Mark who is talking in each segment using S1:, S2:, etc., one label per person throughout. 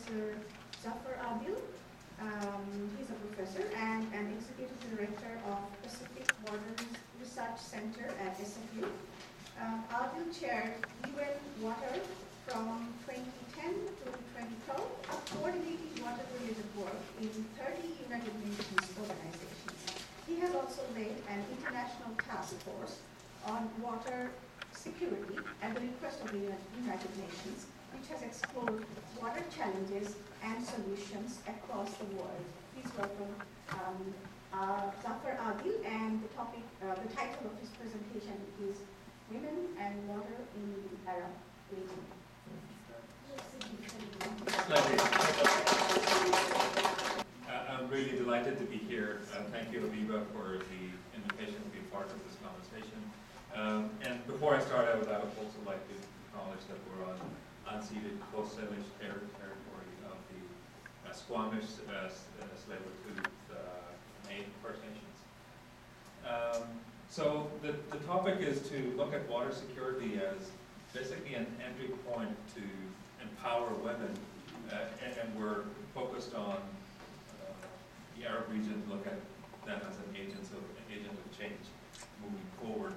S1: Professor Zafar Adeel. He's a professor and an executive director of Pacific Borders Research Center at SFU. Adeel chaired UN Water from 2010 to 2012, coordinating water-related work in 30 United Nations organizations. He has also led an international task force on water security at the request of the United Nations, which has explored water challenges and solutions across the world. Please welcome Zafar Adeel, and the title of his presentation is Women and Water in the Arab Region.
S2: I'm really delighted to be here. Thank you, Aviva, for the invitation to be part of this conversation. And before I start, I would also like to acknowledge that we're on unceded Coast Salish territory of the Squamish, Tsleil-Waututh, Métis First Nations. So the topic is to look at water security as basically an entry point to empower women, and we're focused on the Arab region, look at them as an agent of change moving forward.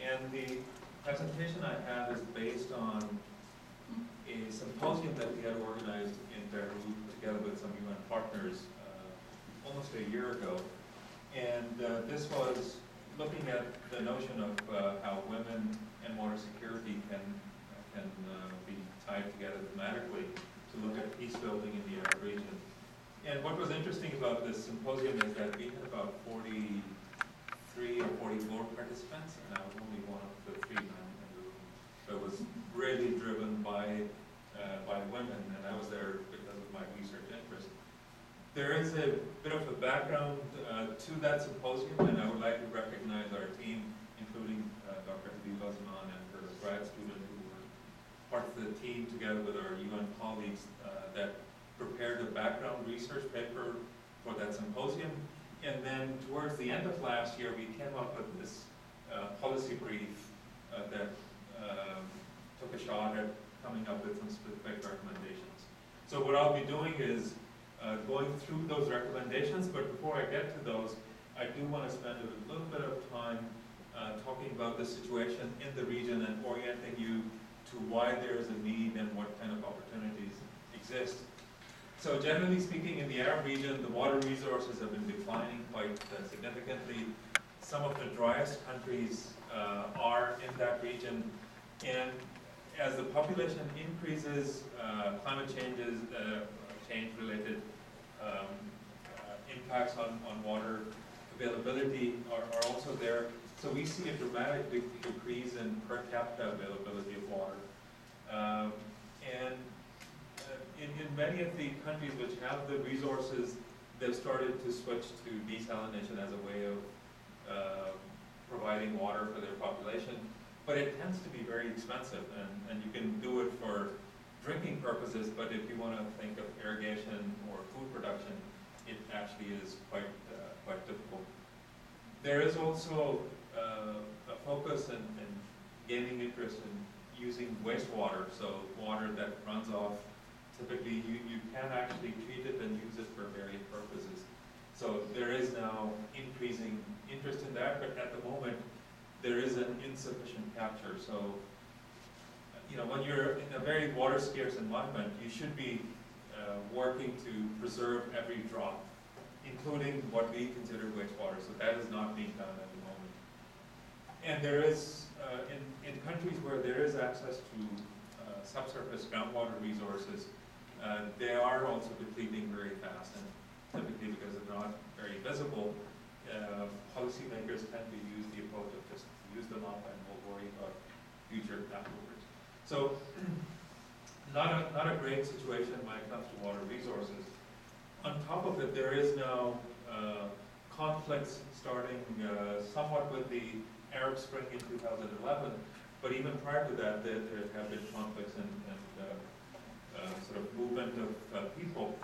S2: And the presentation I have is based on a symposium that we had organized in Beirut together with some UN partners almost a year ago. And this was looking at the notion of how women and water security can be tied together thematically to look at peace building in the Arab region. And what was interesting about this symposium is that we had about 43 or 44 participants, and I was only one of the 3 men in the room. So it was really driven by women, and I was there because of my research interest. There is a bit of a background to that symposium, and I would like to recognize our team, including Dr. Habiba Zaman and her grad student who were part of the team together with our UN colleagues that prepared the background research paper for that symposium. And then towards the end of last year, we came up with this policy brief that took a shot at coming up with some specific recommendations. So what I'll be doing is going through those recommendations, but before I get to those, I do want to spend a little bit of time talking about the situation in the region and orienting you to why there is a need and what kind of opportunities exist. So generally speaking, in the Arab region, the water resources have been declining quite significantly. Some of the driest countries are in that region, and as the population increases, climate change-related impacts on water availability are also there. So we see a dramatic decrease in per capita availability of water. In many of the countries which have the resources, they've started to switch to desalination as a way of providing water for their population. But it tends to be very expensive, and you can do it for drinking purposes, but if you want to think of irrigation or food production, it actually is quite difficult. There is also a focus in gaining interest in using wastewater, so water that runs off. Typically, you can actually treat it and use it for various purposes. So there is now increasing interest in that, but at the moment, there is an insufficient capture. So, when you're in a very water-scarce environment, you should be working to preserve every drop, including what we consider wastewater. So that is not being done at the moment. And there is, in countries where there is access to subsurface groundwater resources, they are also depleting very fast, and typically because they're not very visible, policymakers tend to use the approach of just use them up and we'll worry about future afterwards. So not a great situation when it comes to water resources. On top of it, there is now conflicts starting somewhat with the Arab Spring in 2011, but even prior to that, there have been conflicts and sort of movement of people.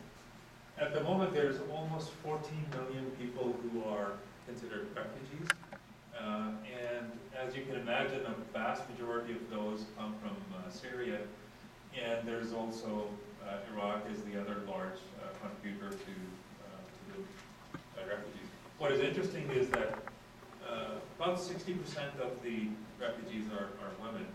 S2: At the moment, there's almost 14 million people who are considered refugees. And as you can imagine, a vast majority of those come from Syria. And there's also Iraq is the other large contributor to the refugees. What is interesting is that about 60% of the refugees are women.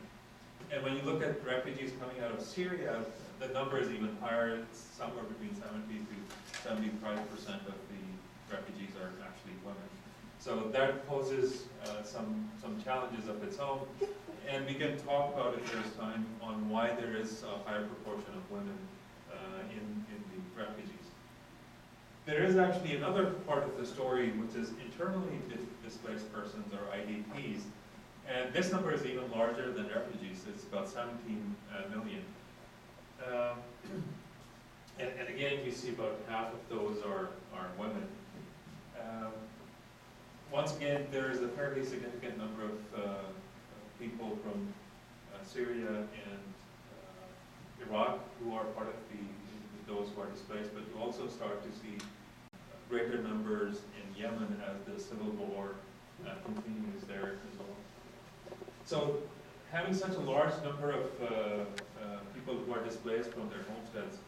S2: And when you look at refugees coming out of Syria, the number is even higher. It's somewhere between 70 to 75% of the refugees are actually women. So that poses some challenges of its own. And we can talk about, if there's time, on why there is a higher proportion of women in the refugees. There is actually another part of the story, which is internally displaced persons, or IDPs. And this number is even larger than refugees. It's about 17 million. And again, you see about half of those are women. Once again, there is a fairly significant number of people from Syria and Iraq who are part of those who are displaced, but you also start to see greater numbers in Yemen as the civil war continues there as well. So having such a large number of people who are displaced from their homesteads,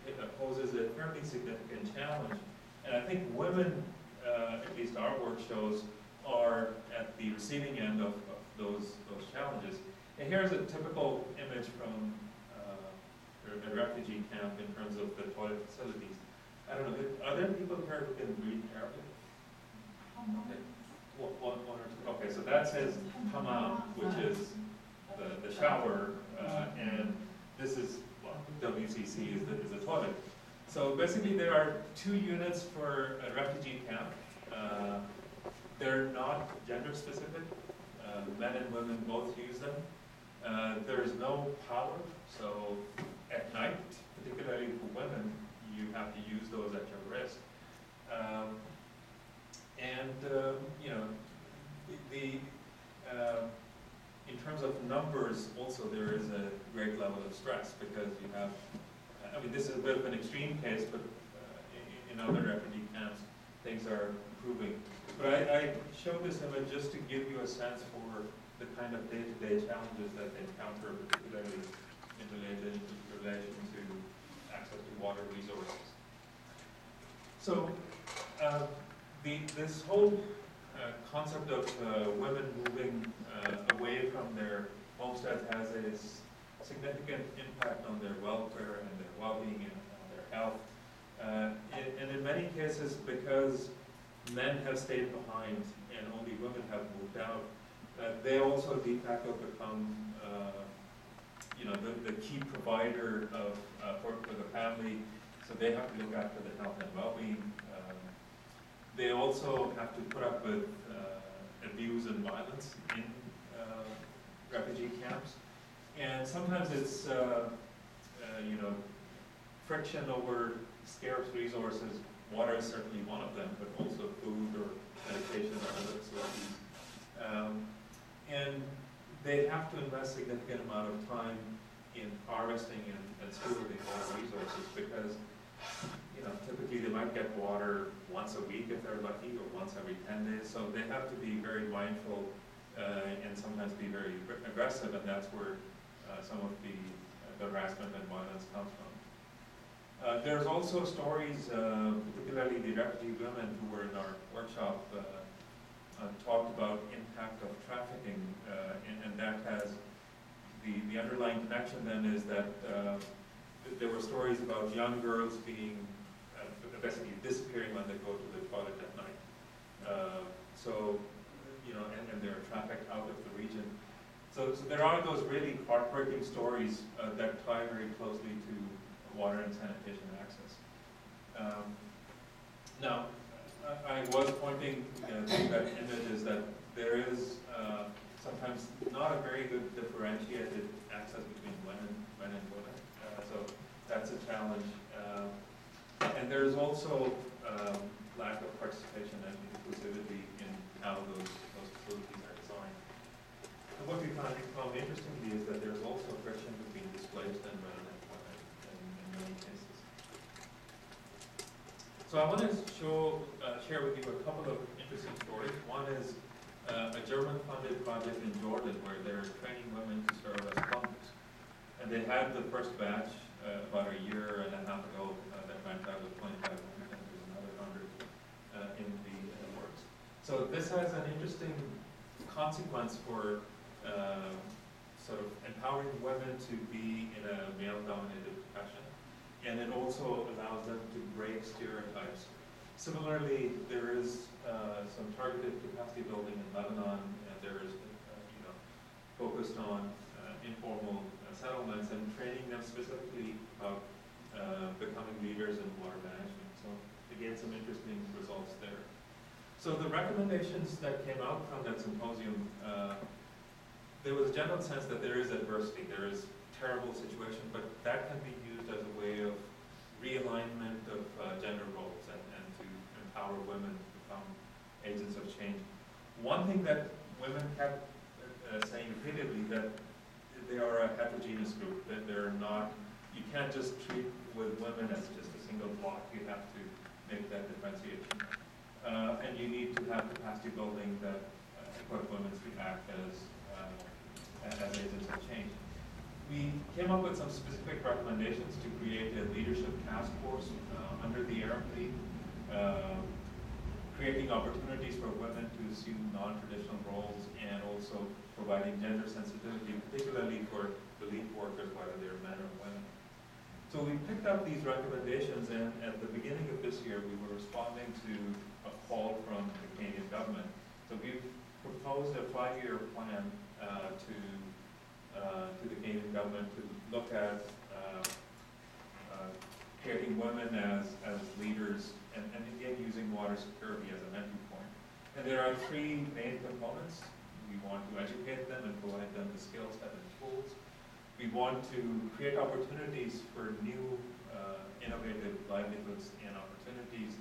S2: it poses a fairly significant challenge. And I think women, at least our work shows, are at the receiving end of those challenges. And here's a typical image from a refugee camp in terms of the toilet facilities. I don't know, are there people here who can read Arabic? Okay. One or two. Okay, so that says hammam, which is the shower, and this is, well, WCC is the toilet. So basically there are 2 units for a refugee camp. They're not gender specific. Men and women both use them. There's no power, so at night, particularly for women, you have to use those at your risk. You know, in terms of numbers, also there is a great level of stress because you have, I mean, this is a bit of an extreme case, but in other refugee camps, things are improving. But I showed this image just to give you a sense for the kind of day-to-day challenges that they encounter, particularly in relation to access to water resources. So this whole concept of women moving away from their homesteads has a significant impact on their welfare and their well-being and on their health. And in many cases, because men have stayed behind and only women have moved out, they also de facto become you know, the key provider of for the family, so they have to look after the health and well-being. They also have to put up with abuse and violence in refugee camps, and sometimes it's you know, friction over scarce resources. Water is certainly one of them, but also food or medication or other facilities. And they have to invest a significant amount of time in harvesting and stewarding water resources because, you know, typically they might get water once a week if they're lucky, or once every 10 days. So they have to be very mindful and sometimes be very aggressive, and that's where some of the harassment and violence comes from. There's also stories, particularly the refugee women who were in our workshop, talked about impact of trafficking, and that has the underlying connection then is that there were stories about young girls being basically disappearing when they go to the toilet at night. So, you know, and they're trafficked out of the region. So there are those really heartbreaking stories that tie very closely to water and sanitation access. Now, I was pointing to that image is that there is sometimes not a very good differentiated access between men and women. So that's a challenge. And there's also lack of participation and inclusivity in how those facilities are designed. And what we found interestingly is that there's also friction between displaced and resident women in many cases. So I want to share with you a couple of interesting stories. One is a German-funded project in Jordan where they're training women to serve as plumbers. And they had the first batch about a year and a half ago that went out with 25 women, and there's another 100 in the works. So this has an interesting consequence for sort of empowering women to be in a male-dominated profession, and it also allows them to break stereotypes. Similarly, there is some targeted capacity building in Lebanon, and there is focused on informal settlements and training them specifically about becoming leaders in water management. So again, some interesting results there. So the recommendations that came out from that symposium, there was a general sense that there is adversity, there is terrible situation, but that can be used as a way of realignment of gender roles and to empower women to become agents of change. One thing that women kept saying repeatedly, that they are a heterogeneous group, that they're not, you can't just treat with women as just a single block, you have to make that differentiation. And you need to have capacity building that equip women to act as agents of change. We came up with some specific recommendations to create a leadership task force under the Arab League, creating opportunities for women to assume non-traditional roles, and also providing gender sensitivity, particularly for relief workers, whether they're men or women. So we picked up these recommendations, and at the beginning of this year, we were responding to a call from the Canadian government. So we've proposed a 5-year plan to the Canadian government to look at creating women as leaders, and again using water security as an entry point. And there are 3 main components. We want to educate them and provide them the skill set and tools. We want to create opportunities for new innovative livelihoods and opportunities.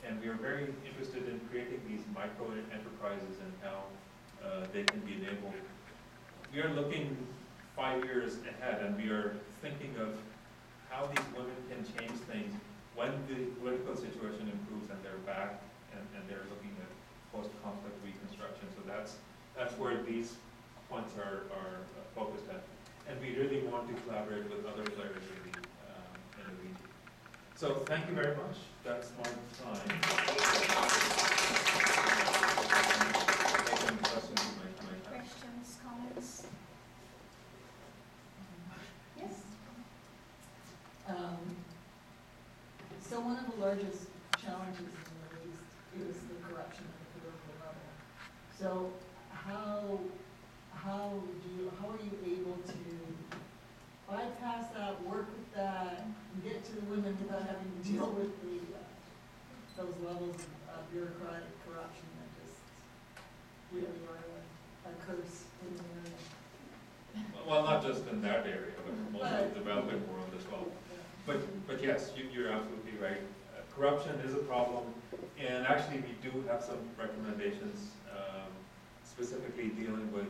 S2: And we are very interested in creating these micro enterprises and how they can be enabled. We are looking 5 years ahead, and we are thinking of how these women can change things when the political situation improves and they're back and they're looking at post-conflict reconstruction. So that's where these points are focused at. And we really want to collaborate with other players in the region. So thank you very much. That's my time.
S1: Questions, comments? Yes?
S3: So one of the largest challenges in the Middle East is the corruption at the political level. So how are you able to bypass that, work with that, and get to the women without having to deal with those levels of bureaucratic corruption that just really are a curse in the area?
S2: Well, not just in that area, but most of the developing world as well. But yes, you're absolutely right. Corruption is a problem, and actually we do have some recommendations specifically dealing with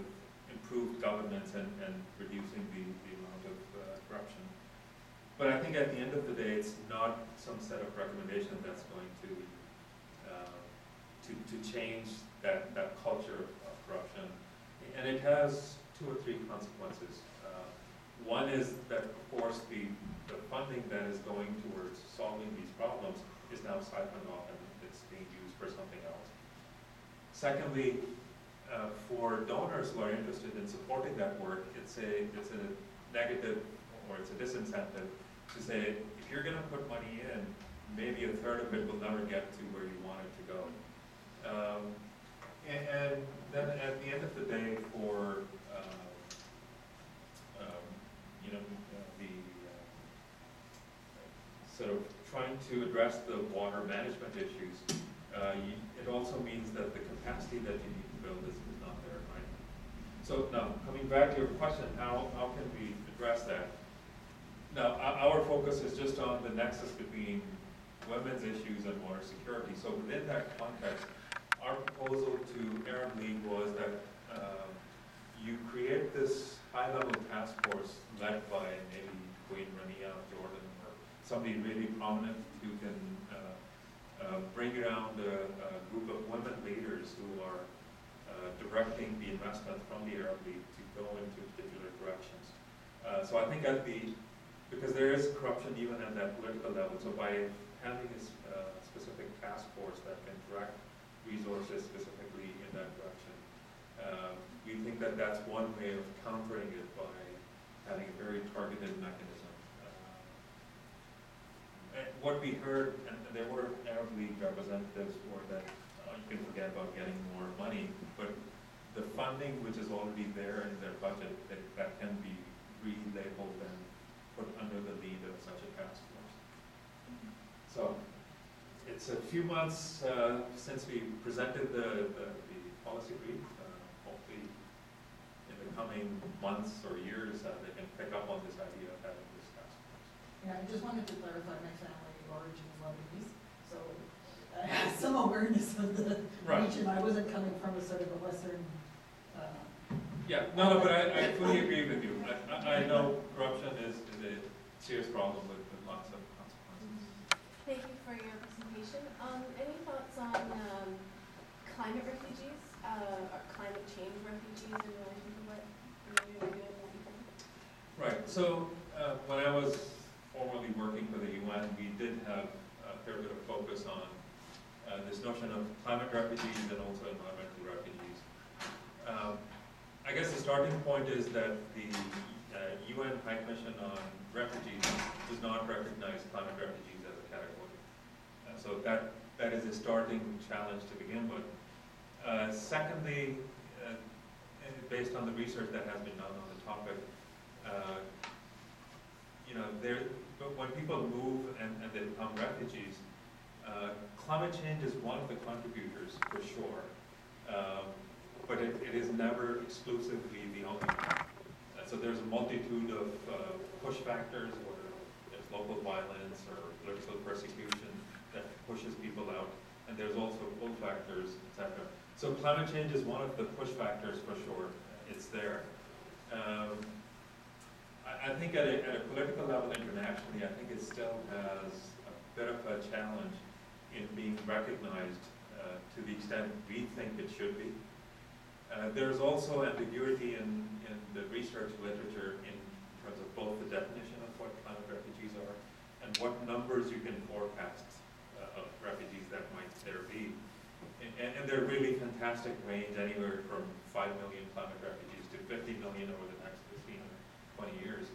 S2: improved governance and reducing the amount of corruption. But I think at the end of the day, it's not some set of recommendations that's going to change that culture of corruption. And it has 2 or 3 consequences. One is that, of course, the funding that is going towards solving these problems is now siphoned off and it's being used for something else. Secondly, for donors who are interested in supporting that work, it's a negative, or it's a disincentive to say, if you're going to put money in, maybe a third of it will never get to where you want it to go. And then at the end of the day, for sort of trying to address the water management issues, it also means that the capacity that you need to build is not there, right? So now, coming back to your question, how can we address that? Now, our focus is just on the nexus between women's issues and water security. So within that context, our proposal to Arab League was that you create this high-level task force led by maybe Queen Rania of Jordan, or somebody really prominent who can bring around a group of women leaders who are directing the investment from the Arab League to go into particular directions. So I think at the because there is corruption even at that political level. So by having a specific task force that can direct resources specifically in that direction, we think that that's one way of countering it by having a very targeted mechanism. And what we heard, and there were Arab League representatives were that you can forget about getting more money, but the funding which is already there in their budget, that can be relabeled and put under the lead of such a task force. So it's a few months since we presented the policy brief. Hopefully in the coming months or years they can pick up on this idea of having this task force.
S3: Yeah, I just wanted to clarify my family origin is Lebanese, so I have some awareness of the region. I wasn't coming from a sort of a Western.
S2: Yeah, no, but I fully agree with you. I know corruption is a serious problem with lots of consequences.
S4: Thank you for your presentation. Any thoughts on climate refugees, or climate change refugees in relation to what you're doing?
S2: Right, so when I was formerly working for the UN, we did have a fair bit of focus on this notion of climate refugees and also environmental refugees. I guess the starting point is that the UN High Commission on Refugees does not recognize climate refugees as a category. So that is a starting challenge to begin with. Secondly, based on the research that has been done on the topic, when people move and they become refugees, climate change is one of the contributors for sure. But it is never exclusively the only one. So there's a multitude of push factors, whether there's local violence or political persecution that pushes people out, and there's also pull factors, etc. So climate change is one of the push factors for sure. It's there. I think at a political level internationally, I think it still has a bit of a challenge in being recognized to the extent we think it should be. There's also ambiguity in the research literature in terms of both the definition of what climate refugees are and what numbers you can forecast of refugees that might there be. And they're really fantastic range, anywhere from 5 million climate refugees to 50 million over the next 15 or 20 years.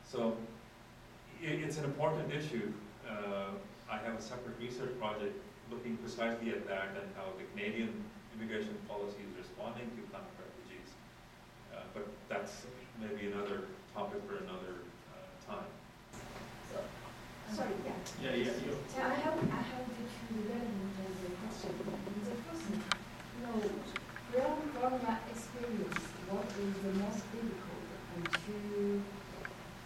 S2: So it's an important issue. I have a separate research project looking precisely at that and how the Canadian immigration policy is responding to climate refugees. But that's maybe another topic for another time.
S5: So,
S1: Sorry, yeah.
S2: Yeah.
S5: so I have the two relevant questions. The first, from my experience, what is the most difficult to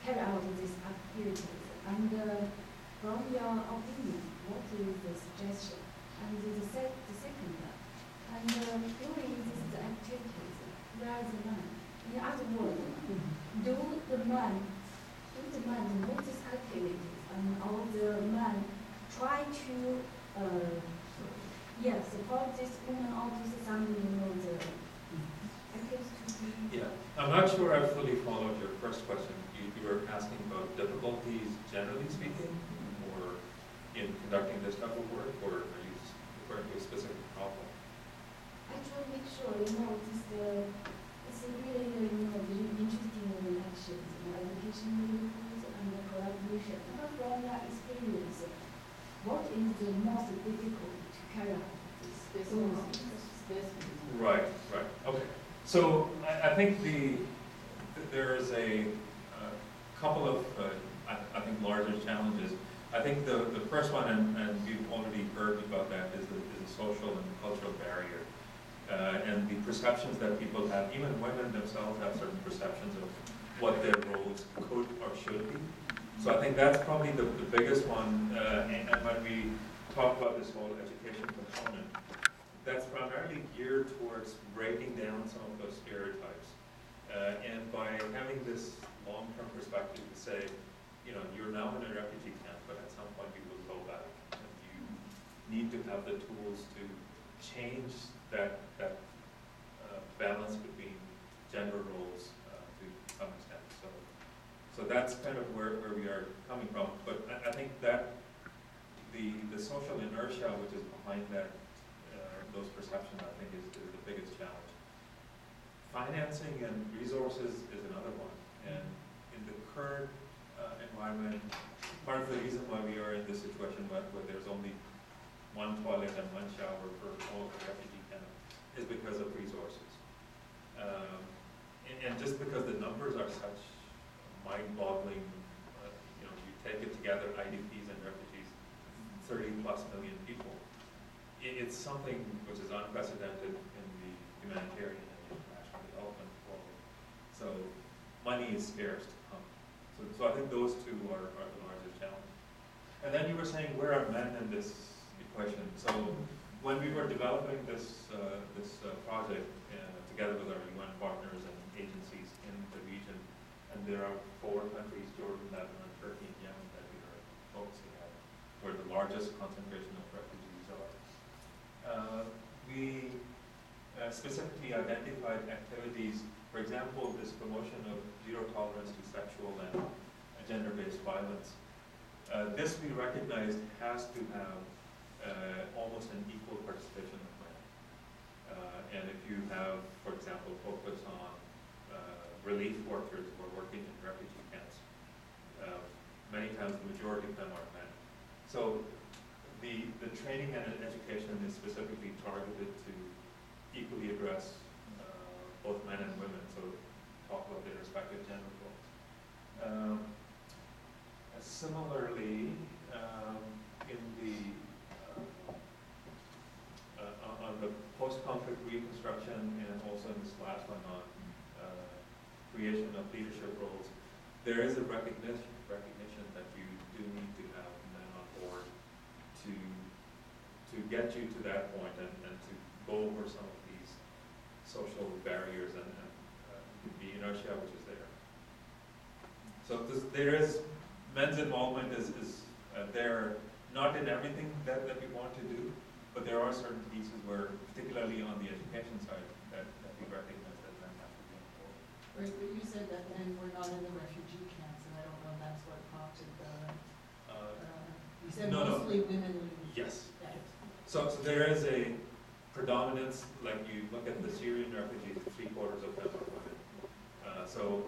S5: carry out these activities? And from your opinion, what is the suggestion? And the second, and during these activities, where is the man? In other words, do the man know these activities, and all the man try to support this woman or do some the activities?
S2: Yeah, I'm not sure I fully followed your first question. You were asking about difficulties generally speaking, or in conducting this type of work, or are you referring to a specific problem?
S5: I try to make sure, this it's really, very interesting actions, education and collaboration. But from your experience, what is the most difficult to carry out this?
S2: Right. Okay. So I think there is a couple of I think larger challenges. I think the first one, and we've already heard about that, is the social and cultural barrier. And the perceptions that people have, even women themselves have certain perceptions of what their roles could or should be. So I think that's probably the biggest one. And when we talk about this whole education component, that's primarily geared towards breaking down some of those stereotypes. And by having this long-term perspective to say, you're now in a refugee camp, but at some point you will go back. And you need to have the tools to change that balance between gender roles to some extent. So So that's kind of where we are coming from. But I think that the social inertia which is behind that, those perceptions, I think is the biggest challenge. Financing and resources is another one. And in the current environment, part of the reason why we are in this situation where there's only one toilet and one shower for all of the refugee camps is because of resources. And just because the numbers are such mind-boggling, you take it together, IDPs and refugees, 30+ million people. It's something which is unprecedented in the humanitarian and international development world. So money is scarce to come. So I think those two are the largest challenge. And then you were saying, where are men in this equation? So when we were developing this project together with our UN partners and agencies in the region, and there are 4 countries, Jordan, Lebanon, Turkey, and Yemen, that we are focusing on, where the largest concentration of refugees are. We specifically identified activities, for example, this promotion of zero tolerance to sexual and gender-based violence. This we recognized has to have almost an equal participation of men. And if you have, for example, focus on relief workers who are working in refugee camps, many times the majority of them are men. So the training and education is specifically targeted to equally address both men and women, so talk about their respective gender roles. Similarly, in the on the post-conflict reconstruction, and also in this last one on creation of leadership roles, there is a recognition that you do need to have men on board to get you to that point and to go over some of these social barriers and the inertia which is there. So there is men's involvement is there, not in everything that we want to do, but there are certain pieces where, particularly on the education side, that we recognize that men have to be on board.
S3: Right, but you said that men were not in the refugee camps, and I don't know if that's what prompted the, you said
S2: No.
S3: mostly women leading.
S2: Yes.
S3: Yeah.
S2: So there is a predominance, like you look at the Syrian refugees, 3/4 of them are women. So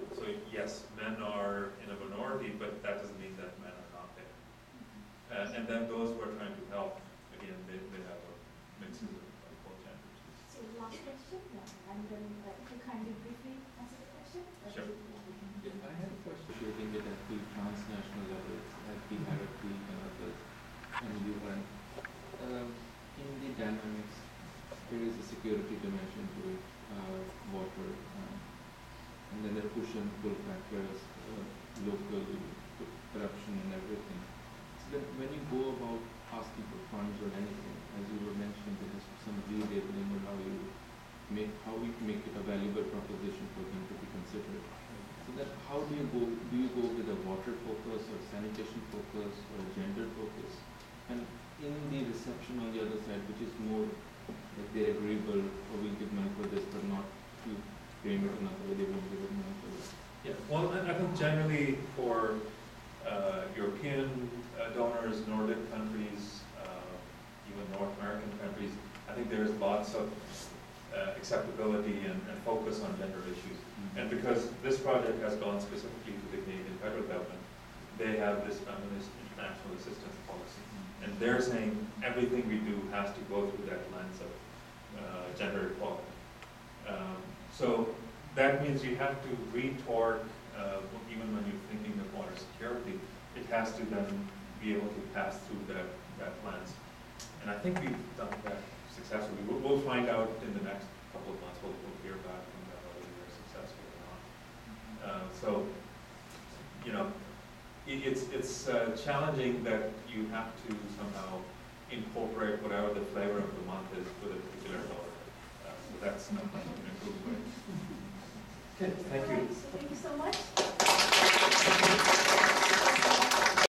S2: yes, men are in a minority, but that doesn't mean that men are not there. And then those who are trying to help, again, they have a mix of both genders.
S5: So last question, and then if you kindly briefly answer the question.
S2: Sure.
S6: Yeah, I had a question relating it at the transnational level, at the RFP and others, and UN. In the dynamics, there is a security dimension to it, water, and then there are push and pull factors, local corruption and everything. So then when you go about asking for funds or anything, as you were mentioning, there is some relabeling or how we make it a valuable proposition for them to be considered. So that how do you go with a water focus or sanitation focus or a gender focus? And in the reception on the other side, which is more like they're agreeable or we give money for this, but not to frame it another way, they won't give it money for this.
S2: Yeah, well, I think generally for European donors, Nordic countries, even North American countries, I think there's lots of acceptability and focus on gender issues. And because this project has gone specifically to the Canadian federal government, they have this feminist international assistance policy. And they're saying everything we do has to go through that lens of gender equality. So that means you have to retort, even when you're thinking of water security, it has to then be able to pass through that lens. And I think we've done that successfully. We'll find out in the next couple of months. We'll hear back from that whether they're successful or not. So, it's challenging that you have to somehow incorporate whatever the flavor of the month is with a particular dollar. So that's not an improved way. Okay, thank you.
S1: Thank you so much.